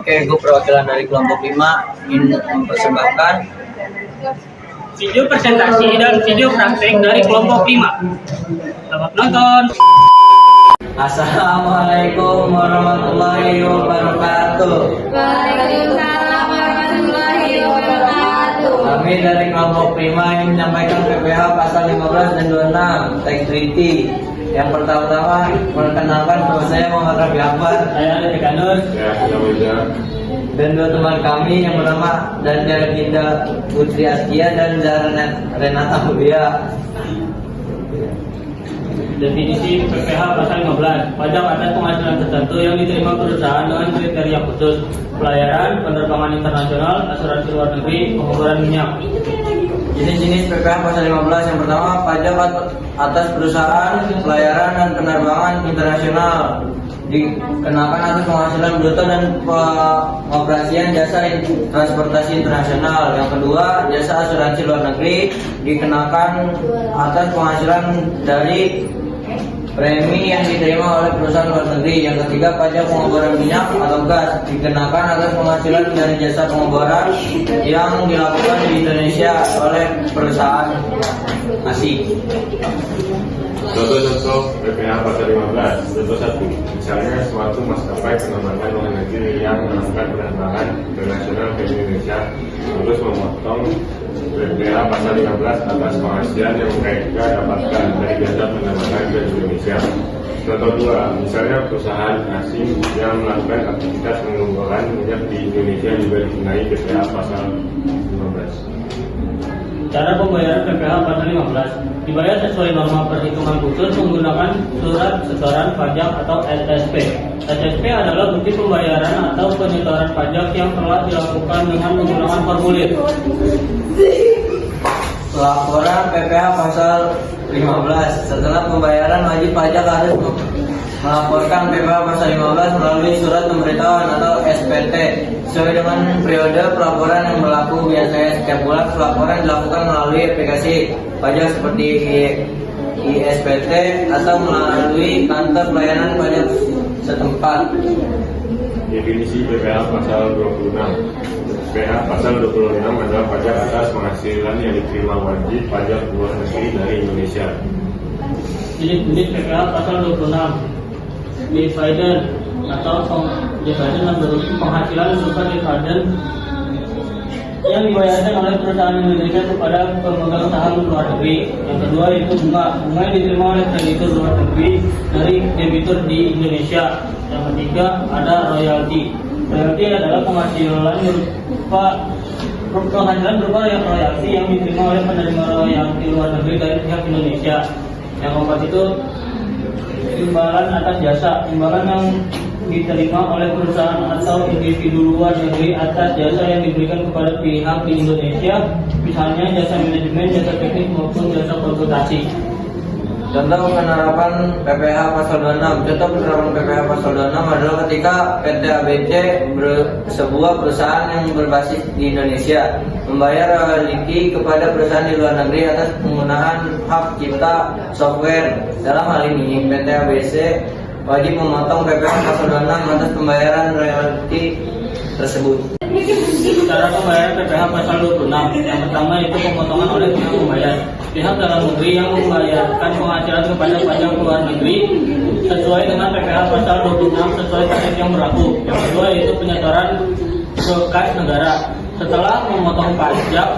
Oke, gue perwakilan dari kelompok 5 ingin mempersembahkan video presentasi dan video praktek dari kelompok 5. Selamat nonton. Assalamualaikum warahmatullahi wabarakatuh. Waalaikumsalam warahmatullahi wabarakatuh. Kami dari kelompok 5 yang menyampaikan PPH pasal 15 dan 26 teks treaty. Yang pertama-tama perkenalkan nama saya Muhammad Rafi Akbar. Saya Alif Kanur. Dan dua teman kami yang bernama Danja Ginda Putri Askia dan Zara Renata Mulia. Definisi PPH pasal 15. Pajak atas penghasilan tertentu yang diterima perusahaan dengan kriteria khusus: pelayaran, penerbangan internasional, asuransi luar negeri, pengguguran minyak. Jenis-jenis PPH pasal 15 yang pertama pajak atas perusahaan, pelayaran dan penerbangan internasional dikenakan atas penghasilan bruto dan pengoperasian jasa transportasi internasional. Yang kedua, jasa asuransi luar negeri dikenakan atas penghasilan dari premi yang diterima oleh perusahaan luar negeri. Yang ketiga, pajak pengeboran minyak atau gas dikenakan atas penghasilan dari jasa pengeboran yang dilakukan di Indonesia oleh perusahaan asing. Contoh PPH pasal 15. Contoh 1. Misalnya suatu maskapai penerbangan luar negeri yang melakukan penerbangan internasional ke Indonesia harus memotong PPH pasal 15 atas penghasilan yang mereka dapatkan dari jasa penerbangan ke Indonesia. Contoh 2. Misalnya perusahaan asing yang melakukan aktivitas pengeboran minyak di Indonesia juga dikenai PPH pasal 15. Cara pembayaran PPH pasal 15 dibayar sesuai norma perhitungan khusus menggunakan surat setoran pajak atau SSP. SSP adalah bukti pembayaran atau penyetoran pajak yang telah dilakukan dengan menggunakan formulir. Laporan PPH pasal 15. Setelah pembayaran wajib pajak harus melaporkan PPH pasal 15 melalui surat pemberitahuan atau SPT sesuai dengan periode pelaporan yang berlaku. Biasanya setiap bulan pelaporan dilakukan melalui aplikasi pajak seperti ISPT atau melalui kantor pelayanan pajak setempat. Definisi PPH pasal 26. PPH pasal 26 adalah pajak atas penghasilan yang diterima wajib pajak luar negeri dari Indonesia. Jenis PPH pasal 26. Dividen atau dividen berarti penghasilan berupa dividen yang dibayarkan oleh perusahaan Indonesia kepada pemegang saham luar negeri. Yang kedua itu bunga yang diterima oleh kreditur luar negeri dari debitur di Indonesia. Yang ketiga ada royalti. Royalti adalah penghasilan berupa royalti yang diterima oleh penerima royalti luar negeri dari pihak Indonesia. Yang keempat itu imbalan atas jasa, imbalan yang diterima oleh perusahaan atau individu luar negeri atas jasa yang diberikan kepada pihak di Indonesia, misalnya jasa manajemen, jasa teknik maupun jasa konsultasi. Contoh penerapan PPH pasal 26. Contoh penerapan PPH pasal 26 adalah ketika PT ABC sebuah perusahaan yang berbasis di Indonesia membayar royalti kepada perusahaan di luar negeri atas penggunaan hak cipta software. Dalam hal ini, PT ABC wajib memotong PPH pasal 26 atas pembayaran royalti tersebut. Cara pembayaran PPH pasal 26. Yang pertama itu pemotongan oleh pihak pembayar. Pihak dalam negeri yang membayarkan penghasilan kepada pajak luar negeri sesuai dengan PPH pasal 26 sesuai tarif yang berlaku. Yang kedua yaitu penyetoran ke kas negara. Setelah memotong pajak,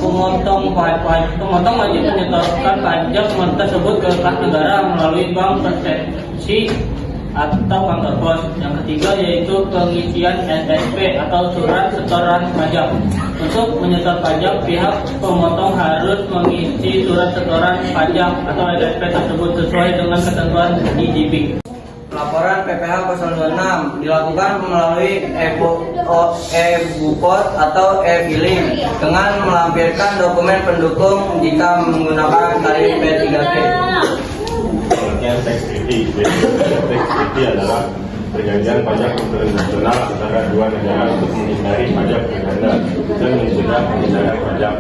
pemotong wajib menyetorkan pajak tersebut ke kas negara melalui bank persepsi atau kantor pos. Yang ketiga yaitu pengisian SSP atau surat setoran pajak. Untuk menyetor pajak, pihak pemotong harus mengisi surat setoran pajak atau SSP tersebut sesuai dengan ketentuan IJP. Laporan PPH pasal 26 dilakukan melalui e-bupot atau e-filing dengan melampirkan dokumen pendukung jika menggunakan tarif P3P. Pengertian teks treaty. Teks treaty adalah perjanjian pajak internasional antara dua negara untuk menghindari pajak berganda dan mencegah pengindaran pajak.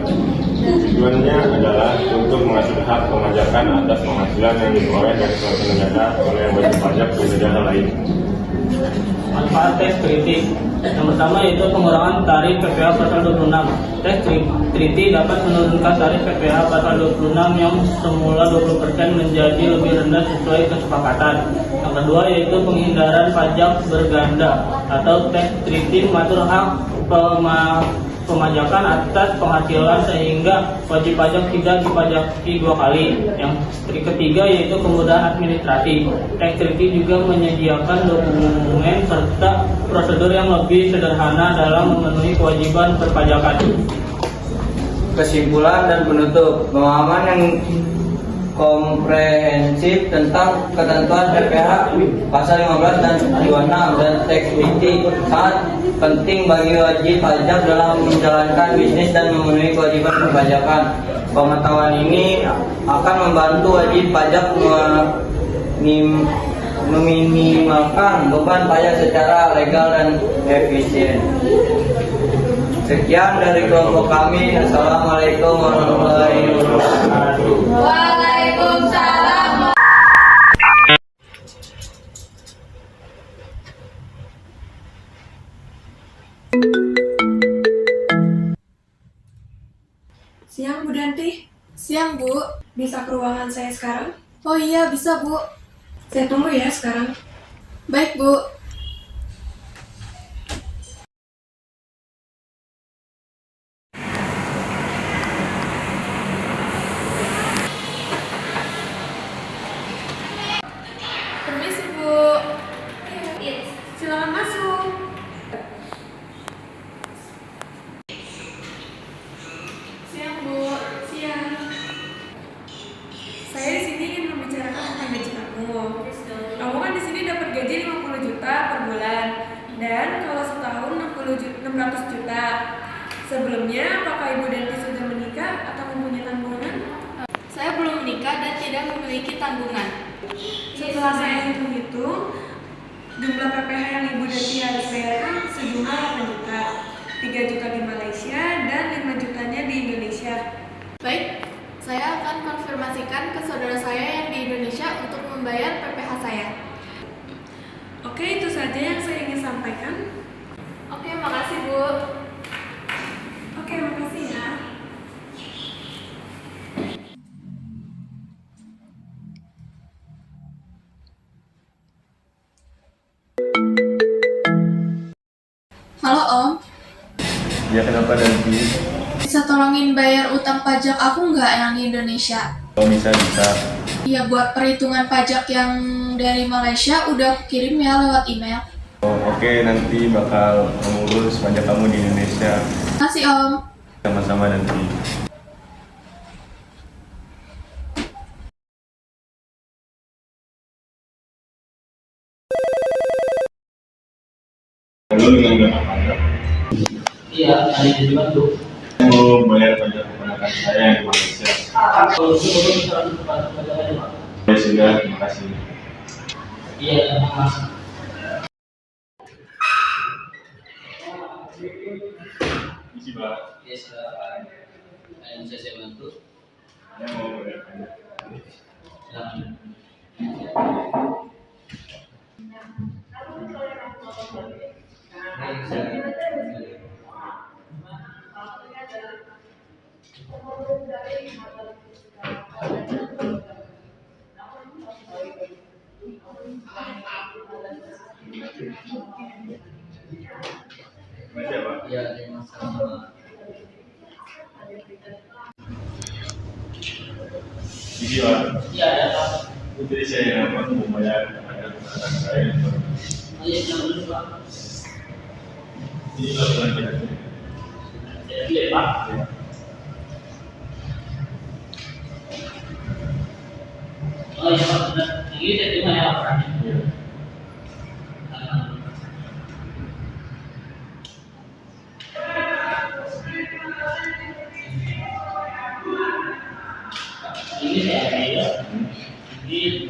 Tujuannya adalah untuk mengatur hak pemajakan atas penghasilan yang diperoleh dari suatu negara oleh wajib pajak di negara lain. Manfaat tax treaty. Yang pertama yaitu pengurangan tarif PPh pasal 26. Tax treaty dapat menurunkan tarif PPh pasal 26 yang semula 20% menjadi lebih rendah sesuai kesepakatan. Yang kedua yaitu penghindaran pajak berganda atau tax treaty mengatur hak pemajakan atas penghasilan sehingga wajib pajak tidak dipajaki dua kali. Yang ketiga yaitu kemudahan administratif. Tax treaty juga menyediakan dokumen serta prosedur yang lebih sederhana dalam memenuhi kewajiban perpajakan. Kesimpulan dan penutup, pemahaman yang komprehensif tentang ketentuan PPh pasal 15 dan 26 dan tax treaty sangat penting bagi wajib pajak dalam menjalankan bisnis dan memenuhi kewajiban perpajakan. Pengetahuan ini akan membantu wajib pajak meminimalkan beban pajak secara legal dan efisien. Sekian dari kelompok kami. Assalamualaikum warahmatullahi wabarakatuh. Waalaikumsalam. Siang Bu Danti, Siang, Bu. bisa ke ruangan saya sekarang? Oh iya, bisa, Bu. Saya tunggu ya sekarang. Baik, Bu. Permisi, Bu. Silakan masuk. Siang, Bu. Siang. Saya di sini ingin membicarakan tentang gaji kamu. Kamu kan di sini dapat gaji 50 juta per bulan dan kalau setahun 600 juta. Sebelumnya, apakah Ibu Danti sudah menikah atau mempunyai tanggungan? Saya belum menikah dan tidak memiliki tanggungan. Setelah saya hitung-hitung, jumlah PPh yang Ibu Danti harus bayarkan sejumlah 8 juta. 3 juta di Malaysia dan 5 jutanya di Indonesia. Baik, saya akan konfirmasikan ke saudara saya yang di Indonesia untuk membayar PPh saya. Oke, itu saja yang saya ingin sampaikan. Oke, makasih, Bu. Oke, makasih ya. Halo, Om. Ya kenapa Danti? Bisa tolongin bayar utang pajak aku nggak yang di Indonesia? Oh bisa. Iya, buat perhitungan pajak yang dari Malaysia udah aku kirim ya lewat email. Oh, oke, nanti bakal mengurus pajak kamu di Indonesia. Makasih, Om. Sama-sama nanti. Lalu dengan berapa pajak? Iya, ada juga tuh. Saya mau bayar pajak keponakan saya yang di Malaysia. Kalau itu bisa pajak aja, Pak. Ya sudah, terima kasih. Iya, Mas. Isi Pak. Iya, silakan. Yang bisa saya bantu? Saya mau bayar pajak. Silakan. Baca Pak. Iya, terima kasih. Isi Pak. Iya, ya, Pak. Jadi saya mau bayar pajak keponakan saya. Iya, jangan dulu, Pak. Ini laporan pajaknya. Iya, Pak. Oh iya, Pak. Benar. Yang ini saya terima ya laporannya. Iya. Ini saya ambil. Ini